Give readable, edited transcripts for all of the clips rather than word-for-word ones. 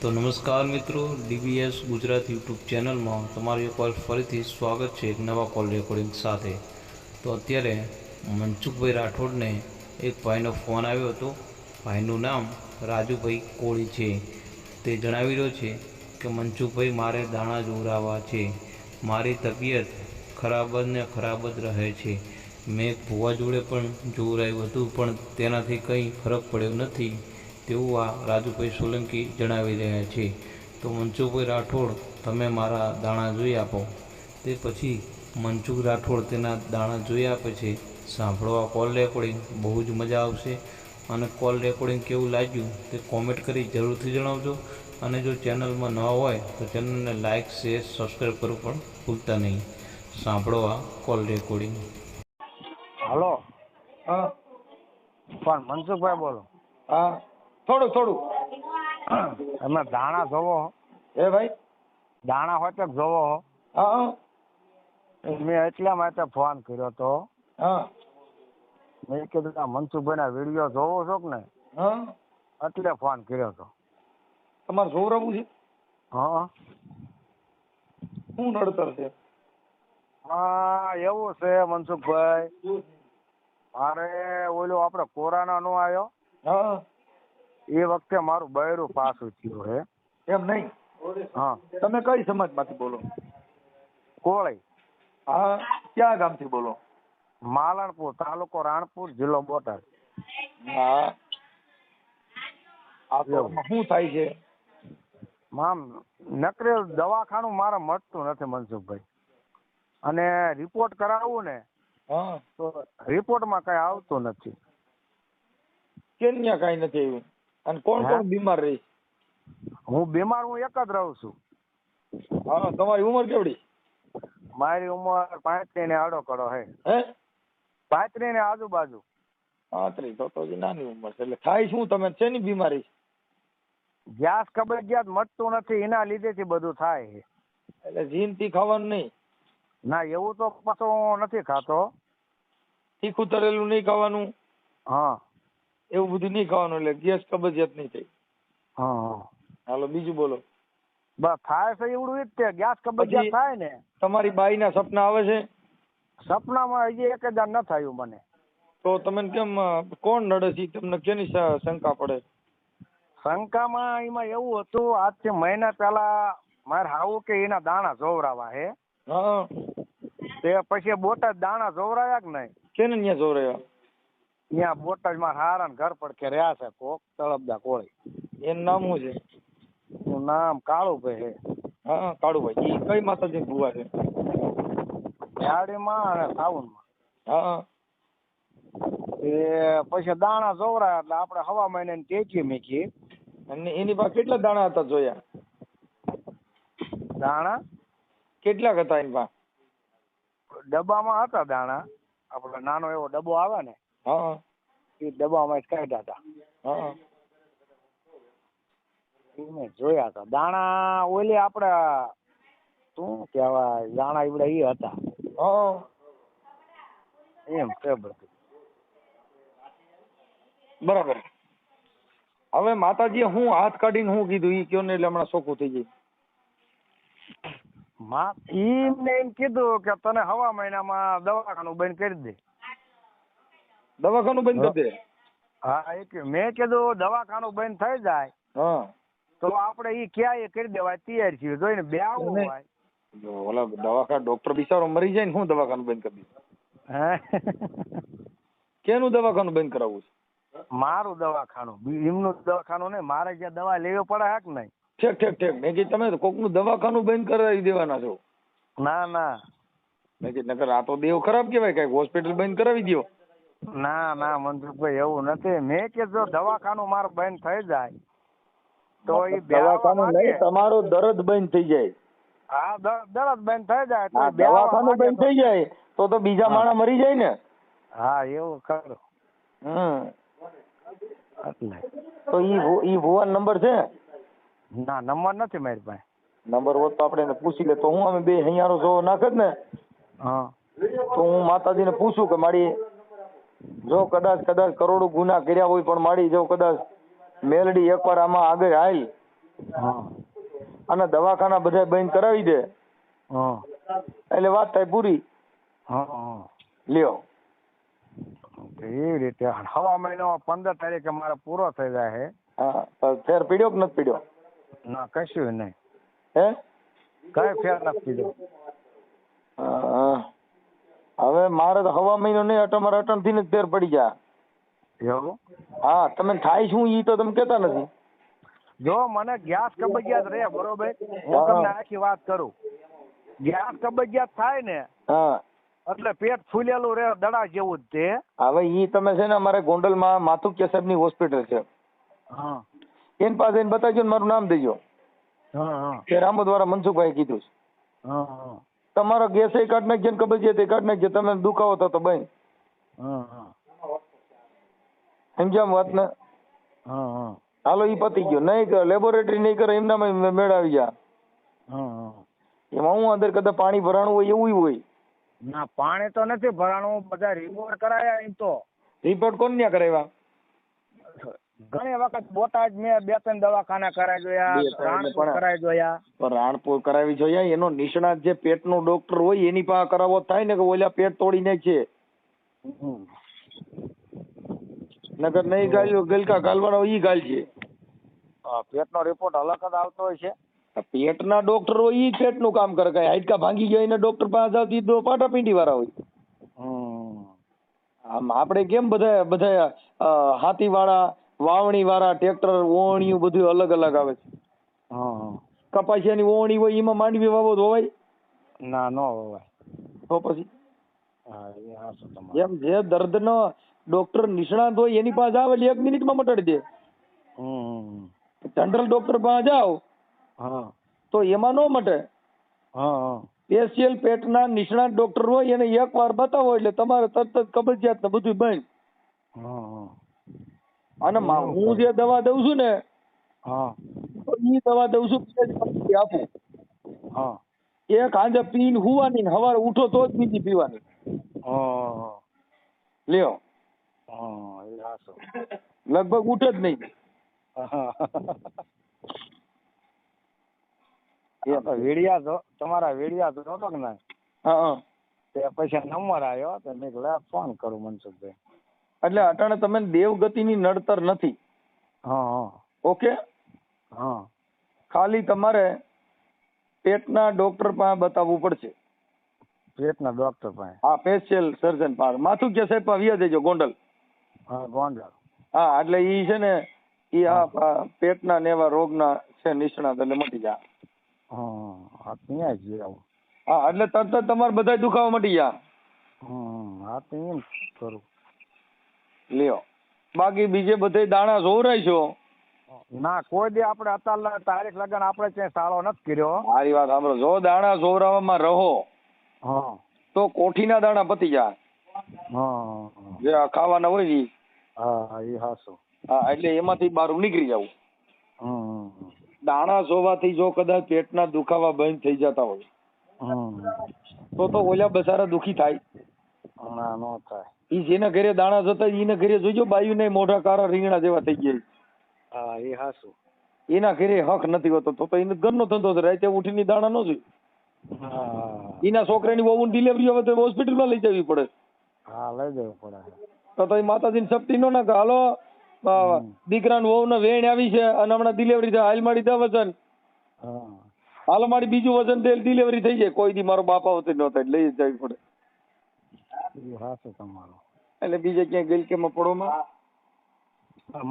તો નમસ્કાર મિત્રો, ડીબીએસ ગુજરાત યુટ્યુબ ચેનલમાં તમારું એકવાર ફરીથી સ્વાગત છે એક નવા કોલ રેકોર્ડિંગ સાથે. તો અત્યારે મનસુખભાઈ રાઠોડને એક ભાઈનો ફોન આવ્યો હતો. ભાઈનું નામ રાજુભાઈ કોળી છે. તે જણાવી રહ્યો છે કે મનસુખભાઈ, મારે દાણા જોવરાવવા છે. મારી તબિયત ખરાબ ને ખરાબ જ રહે છે. મેં ભુવા જોડે પણ જોવરાયું હતું, પણ તેનાથી કંઈ ફરક પડ્યો નથી તેવું આ રાજુભાઈ સોલંકી જણાવી રહ્યા છે. તો મનસુખભાઈ રાઠોડ, તમે મારા દાણા જોઈ આપો. તે પછી મનસુખ રાઠોડ તેના દાણા જોઈ આપે છે. સાંભળવા કોલ રેકોર્ડિંગ બહુ જ મજા આવશે. અને કોલ રેકોર્ડિંગ કેવું લાગ્યું તે કોમેન્ટ કરી જરૂરથી જણાવજો. અને જો ચેનલમાં ન હોય તો ચેનલને લાઇક, શેર, સબસ્ક્રાઈબ કરવું પણ ભૂલતા નહીં. સાંભળવા કોલ રેકોર્ડિંગ. હલો, હા પણ મનસુખભાઈ બોલો. હા, થોડું થોડું. તમે દાણા જોવો હો? એ ભાઈ. દાણા હોય તો જોવો હો? હા હા મેં એટલા માટે ફોન કર્યો તો. હા મેં કીધું આ મનસુખભાઈના વિડીયો જોવો છો કે ને, હા એટલે ફોન કર્યો તો. તમારે જોવરાવું છે? હા શું નડતર છે? હા, એવું છે મનસુખભાઈ, મારે ઓલો આપણે કોરોના નો આવ્યો હા એ વખતે મારું બૈરું પાછું થયું હે. એમ નહીં. હા, તમે કઈ સમાજમાંથી બોલો? કોળી, હા, ક્યાં ગામથી બોલો? માલણપુર, તાલુકો રાણપુર, જિલ્લો બોટાદ. હા. આ તો આમાં શું થાય છે? આમ નકરે દવાખાનું મારે મળતું નથી મનસુખભાઈ, અને રિપોર્ટ કરાવવું ને હા, તો રિપોર્ટમાં કઈ આવતું નથી. કેમ ત્યાં કઈ નથી આવ્યું? અને કોણ હે? કોણ બીમાર રહી? હું બીમાર હું એક જ રહું છું. હા, તમારી ઉંમર કેવડી? મારી ઉંમર 35 ને આડો કડો હે. હે? 35 ને આજુબાજુ. 35. તો હજી નાની ઉંમર છે. એટલે થાય શું? તમે શેની બીમારી છે? ગેસ કબજિયાત મટતું નથી, એના લીધેથી બધું થાય છે. એટલે જીનથી ખાવાનું નહીં? ના, એવું તો પાછો નથી ખાતો. તીખું તરેલું નહીં ખાવાનું? હા એવું બધું નહીં ખાવાનું, એટલે ગેસ કબજિયાત નહીં થાય. હા, હાલો, બીજું બોલો. બસ થાય છે એવડું જ તે. ગેસ કબજિયાત થાય ને. તમારી બાઈના સપના આવે છે? સપનામાં હજી એક હજાર ન થયું મને. તો તમે કેમ, કોણ નડે છે? તમને કેની શંકા પડે? શંકામાં એમાં એવું હતું, આજથી મહિના પહેલા મારે હાવું કે એના દાણા જોવરાવા હે. હા. તે પછી બોટાદ દાણા જોવરાયા કે નહીં? કેને ન્યા જોરાયા? ત્યાં બોટાદમાં હારા ઘર પડખે રહ્યા છે કોક, તળપદા કોળી. એનું નામ શું છે? એનું નામ કાળુભાઈ છે. હા, કાળુભાઈ. ઈ કઈ માતાજી ભુવા છે? યાડીમાં અને સાવનમાં. હા. એ પછી દાણા જોવરાયા એટલે આપણે હવા મહિને ટેચી મૂકી. અને એની પાસે કેટલા દાણા હતા જોયા? દાણા કેટલાક હતા એની પાસે? ડબ્બામાં હતા દાણા. આપણે નાનો એવો ડબ્બો આવે ને, હા એ ડબ્બામાં જ કાઢ્યા હતા. હા. મેં જોયા હતા દાણા. ઓલી આપણે શું કહેવાય, દાણા ઈવડા એ હતા. હા. એમ છે બધું. બરાબર. હવે માતાજીએ હું હાથ કાઢીને હું કીધું ઈ કયો ને, એટલે હમણાં ચોખ્ખું થઈ જાય. એમને એમ કીધું કે તને હવા મહિનામાં દવાખાનું બંધ કરી દે. દવાખાનું બંધ કરી દે? હા, મેં કીધું દવાખાનું બંધ થઈ જાય હા. તો આપણે ઈ ક્યાંય કરી દેવાય તૈયાર છીએ. જોઈને બે આવું હોય. ઓલા દવાખાના ડોક્ટર બિચારો મરી જાય ને, હું દવાખાનું બંધ કરી દઉં? કેનું દવાખાનું બંધ કરાવવું છે? મારું દવાખાનું, એમનું દવાખાનું નહીં. મારે જ્યાં દવા લેવી પડે હે કે નહીં? ઠેક ઠેક ઠેક. મેં કીધું તમે કોકનું દવાખાનું બંધ કરાવી દેવાના છો? ના ના મેં કીધું નકર આ તો દેવ ખરાબ કહેવાય. કઈક હોસ્પિટલ બંધ કરાવી દો. ના ના મનસુખભાઈ, એવું નથી. મેં કીધું દવાખાનું મારું બંધ થઈ જાય તો એ દવાખાનું નહીં, તમારો દર્દ બંધ થઈ જાય. હા, દરદ બંધ થઈ જાય તો દવાખાનું બંધ થઈ જાય તો બીજા માણસ મરી જાય ને. હા, એવું ખરું. એટલે તો ઈ ભુવન નંબર છે? ના, નંબર નથી મારી પાસે. નંબર હોત તો આપણે એને પૂછી લે. તો હું અમે બે હૈયારો જો નાખત ને, હા, તો હું માતાજીને પૂછું કે મારી જો કદાચ કરોડો ગુના કર્યા હોય, પણ મારી જો કદાચ મેલડી એકવાર આમાં આગળ હાલ હા અને દવાખાના બધા બંધ કરાવી દે હા એટલે વાત થાય પૂરી. હા હા લ્યો. એવી રીતે હવા મહિનો 15 તારીખે મારે પૂરો થઈ જાય છે. હા તો ફેર પીડ્યો કે નથી પીડ્યો? ના કશું નહીં, હે? કઈ ફેર નથી પીધો. હા. હવે મારે તો હવા મહિનો નહીં, મારે અટણથી જ ફેર પડી જાય. એવું? હા, તમે થાય શું ઈ તો તમે કહેતા નથી. જો મને ગેસ કબજિયાત રહે, બરોબર, હું તમને આખી વાત કરું. ગેસ કબજિયાત થાય ને હા એટલે પેટ ફૂલેલું રહે, દડા જેવું જ તે. હવે ઈ તમે છે ને અમારે ગોંડલમાં માથુકિયા સાહેબની હોસ્પિટલ છે, હા એની પાસે એને બતાવજો ને મારું નામ દેજો. હા હા કે રામોદ વાળા મનસુખભાઈ કીધું છે. હા હા તમારો ગેસ એ કાઢ નાખજો ને કબજિયાત એ કાઢ નાખજો, તમે દુખાવો થતો ભાઈ. હા હા સમજ્યા વાત ને? હા હા હાલો ઈ પતી ગયો. નહીં કરે લેબોરેટરી નહીં કરે એમનામાં મેળ આવી જા. હા એમાં હું અંદર કદાચ પાણી ભરાણું હોય એવું હોય. ના પાણી તો નથી ભરાણું, બધા રિપોર્ટ કરાયા. એમ તો રિપોર્ટ કોણ ત્યાં કરાવ્યા? ઘણી વખત બોટાદ મેં 2-3 દવાખાના કરાવી જોયા, રાણપુર કરાવી જોયા. પણ રાણપુર કરાવી જોઈએ. એનો નિષ્ણાત જે પેટનો ડોક્ટર હોય એની પાસે કરાવવો થાય ને, કે ઓલા પેટ તોડી નાખે. નકર નહીં ગાલ્યો ગલકા ગાલવાળો ઈ ગાલ છે. પેટનો રિપોર્ટ અલગ જ આવતો હોય છે. પેટના ડોક્ટર હોય ઈ પેટનું કામ કરે. કઈ હાડકા ભાંગી ગયા એને ડોક્ટર પાસે જાવ ઈ તો પાટાપીંડી વાળા હોય. આમ આપણે કેમ બધા હાથી વાળા, વાવણી વાળા, ટ્રેક્ટર, ઓવણીયું બધું અલગ અલગ આવે છે. કપાસિયાની ઓવણી હોય એમાં માંડવી વાવો ધોવાય? ના નો હોય તો પછી હા એ હાચું તમારું. એમ જે દર્દનો ડોક્ટર નિષ્ણાત હોય એની પાસે આવે એટલે 1 મિનિટમાં મટાડી દે. જનરલ ડોક્ટર પાસે જાઓ હા તો એમાં નો મટે. હા સ્પેશિયલ પેટના નિષ્ણાત ડોક્ટર હોય એને એકવાર બતાવો એટલે તમારે તરત જ કબજિયાત ને બધું બંધ. અને હું જે દવા દઉં છું ને એ દવા દઉં છું આપું. એક હાંજે પીને હુવાની ને સવારે ઉઠો તો જ બીજી પીવાની. લ્યો લગભગ ઉઠે જ નહીં. વેડિયા તો તમારા વેડિયા તો નતો કે ના? હા તે પછી નંબર આવ્યો તો મેં કીધું ફોન કરું મનસુખભાઈ. એટલે અટાણે તમે દેવગતિની નડતર નથી. ઓકે. ખાલી તમારે પેટના ડોક્ટર પાસે બતાવવું પડશે. પેટના ડોક્ટર પાસે? હા, સ્પેશિયલ સર્જન પાસે. માથુકિયા સાહેબ પાસે વ્યા દેજો ગોંડલ. ગોંડલ. હા, એટલે ઈ છે ને ઈ આ પેટના ને એવા રોગના છે નિષ્ણાત, એટલે મટી જાય. ત્યાં જ આવું. હા, એટલે તરત જ તમારે બધા દુખાવા મટી જાય. હા તો એમ કરું. લ્યો, બાકી બીજે બધે દાણા જોવરાય છો? ના, કોઈ દી આપણે અત્યાર તારીખ લગન આપણે ક્યાંય સાળો નથી કર્યો. મારી વાત સાંભળો, જો દાણા જોવરાવામાં રહો તો કોઠીના દાણા પતી જાય. જે આ ખાવાના હોય ને. હા એ હાચું. હા, એટલે એમાંથી બહાર નીકળી જવું. દાણા જોવાથી જો કદાચ પેટના દુખાવા બંધ થઈ જતા હોય તો ઓલા બસારા દુખી થાય? ના નો થાય. ઈ જેના ઘરે દાણા જતા ઈને ઘરે જોજો બાયું ને મોઢા કાળા રીંગણા જેવા થઈ ગયા. હા એ હાચું. એના ઘરે હક નથી હોતો તો એને ઘરનો ધંધો છે, રાતે ઉઠીને દાણા ન જોઈ. એના છોકરાની વહુ ડિલિવરી હવે તો હોસ્પિટલમાં લઈ જવી પડે. હા લઈ જવું પડે. તો માતાજીની શક્તિ નો નાખે. હાલો દીકરાની વહુ ને વેણ આવી છે અને હમણાં ડિલિવરી થાય, હાલ મારી દે વજન, હાલો મારી બીજું વજન દે, ડિલિવરી થઈ જાય. કોઈ દી મારો બાપ આવતો ન થાય, લઈ જ જવી પડે. એટલે બીજે ક્યાંય ગલકેમાં પડોમાં.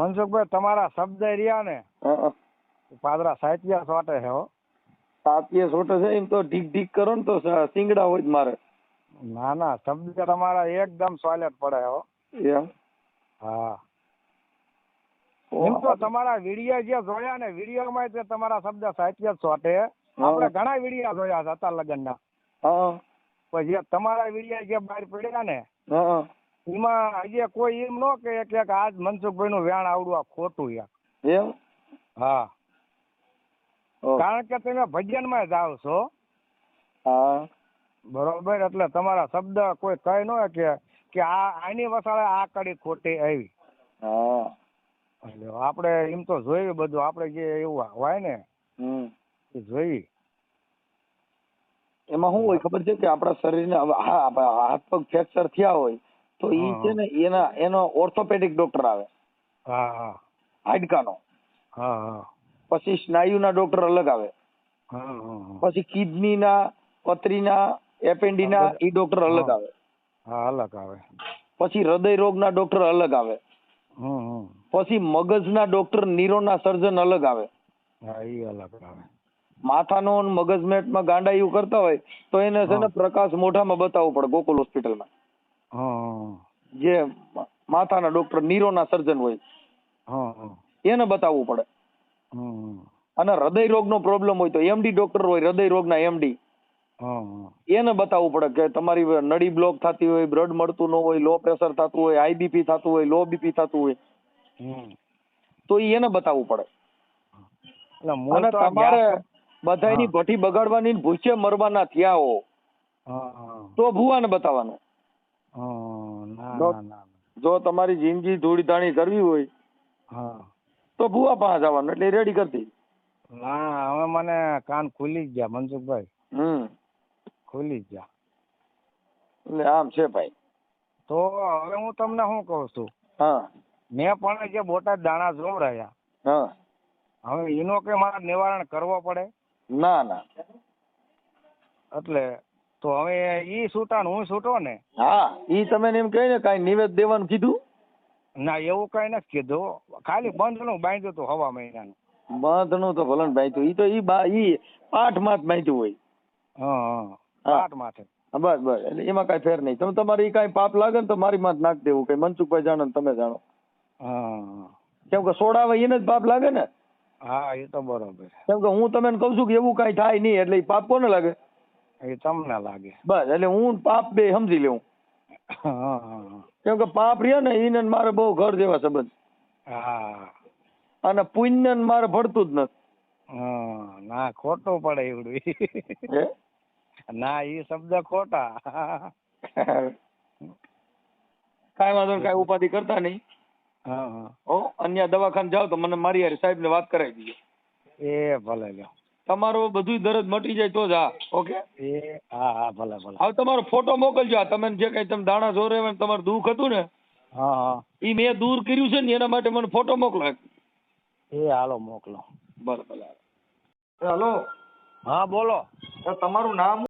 મનસુખભાઈ તમારા શબ્દ રહ્યા ને પાદરા સાહિત્ય સોટે છે. સાતિયા સોટે છે એમ તો ઢીક ઢીક કરો ને તો સિંગડા હોય જ મારે. ના ના, શબ્દ તમારા એકદમ સોલેટ પડે હો. એમ? હા, એમ તો તમારા વિડીયો જે જોયા ને, વિડીયોમાં તે તમારા શબ્દ સાહિત્ય સોટે. આપણે ઘણા વિડીયો જોયા છે અત્યાર લગનના. પછી તમારા વિડીયો જે બહાર પડ્યા ને એમાં હજી કોઈ એમ ન કહે કે આજ મનસુખભાઈ નું વ્યાણ આવડું આ ખોટું યાર. એમ? હા, કારણ કે તમે ભજન માં જાઓ છો. હા બરોબર, એટલે તમારા શબ્દ કોઈ કહે ન કે આની વસાળે આ કડી ખોટી આવી. એટલે આપણે એમ તો જોયું બધું, આપણે જે એવું હોય ને એ જોઈ. એમાં શું હોય ખબર છે કે આપણા શરીરને હાથ પગ ફ્રેક્ચર થયા હોય તો ઈ છે ને એનો ઓર્થોપેડિક ડોક્ટર આવે, હા હા હાડકાનો. હા હા પછી સ્નાયુના ડોક્ટર અલગ આવે, હા હા પછી કિડનીના, પથરીના, એપેન્ડિના ઈ ડોક્ટર અલગ આવે, હા અલગ આવે. પછી હૃદય રોગના ડોક્ટર અલગ આવે, પછી મગજના ડોક્ટર ન્યુરોના સર્જન અલગ આવે. હા એ અલગ આવે. માથાનો અને મગજમેટમાં ગાંડાયું કરતા હોય તો એને છે ને પ્રકાશ મોઢામાં બતાવવું પડે ગોકુલ હોસ્પિટલમાં. જે માથાના ડોક્ટર ન્યુરોના સર્જન હોય એને બતાવવું પડે. અને હૃદય રોગનો પ્રોબ્લેમ હોય તો એમડી ડોક્ટર હોય, હૃદય રોગના એમડી, એને બતાવવું પડે કે તમારી નળી બ્લોક થતી હોય, બ્લડ મળતું ન હોય, લો પ્રેશર થતું હોય, હાઈ બીપી થતું હોય, લો બીપી થતું હોય તો એને બતાવવું પડે. અને તમારે બધાની ભઠ્ઠી બગાડવાની, ભૂસે મરવાના થયા હો તો ભુવાને બતાવવાનું. જો તમારી જિંદગી ધૂળધાણી કરવી હોય તો ભુવા પાસે જવાનું, એટલે રેડી કરતી. ના હવે મને કાન ખુલી જ ગયા મનસુખભાઈ, ખુલી જ ગયા. એટલે આમ છે ભાઈ. તો હવે હું તમને શું કહું છું, હા મેં પણ જે બોટાદ દાણા જોવરાયા, હા હવે એનો કે મારે નિવારણ કરવો પડે? ના ના, એટલે તો હવે ઈ છૂટા ને હું છૂટો ને? હા ઈ તમે એમ કહે ને કાંઈ નિવેદ દેવાનું કીધું? ના એવું કઈ નથી કીધું, ખાલી બંધ નું બાંધ્યું હતું હવા મહિનાનું. બંધ નું તો ભલન બાંધ્યું, ઈ તો ઈ પાઠ માં જ બાંધ્યું હોય. પાઠ માથે. બસ બસ, એટલે એમાં કઈ ફેર નહીં. તમે તમારે કઈ પાપ લાગે ને તો મારી માં નાખ દેવું, કઈ મનસુખભાઈ જાણો ને તમે જાણો. કેમ કે સોડાવે એને જ પાપ લાગે ને. હા એ તો બરોબર. કેમ કે હું તમને કઉ છું કે એવું કઈ થાય નહીં, એટલે ઈ પાપ કોને લાગે? એ તમને લાગે. બસ એટલે હું પાપ બે સમજી લેવું. કેમ કે પાપ રહ્યો ને એને મારે બહુ ઘર જેવા સંબંધ. હા અને પુણ્ય મારે ભળતું જ નથી. ના ખોટું પડે એવડું. ના એ શબ્દ ખોટા. કાંઈ વાંધો નહીં, કાંઈ ઉપાધિ કરતા નહીં. અન્ય દવાખાને જાવ તો મને મારી યાર સાહેબ ને વાત કરાવી દીજો. એ ભલે લ્યો. તમારો બધું દર્દ મટી જાય તો જ. હા ઓકે. એ હા હા ભલે ભલે. હવે તમારો ફોટો મોકલજો. આ તમે જે કઈ તમે દાણા જોરે તમારું દુઃખ હતું ને એ મેં દૂર કર્યું છે ને એના માટે મને ફોટો મોકલો. એ હાલો મોકલો. બરાબર. હેલો. હા બોલો. તમારું નામ?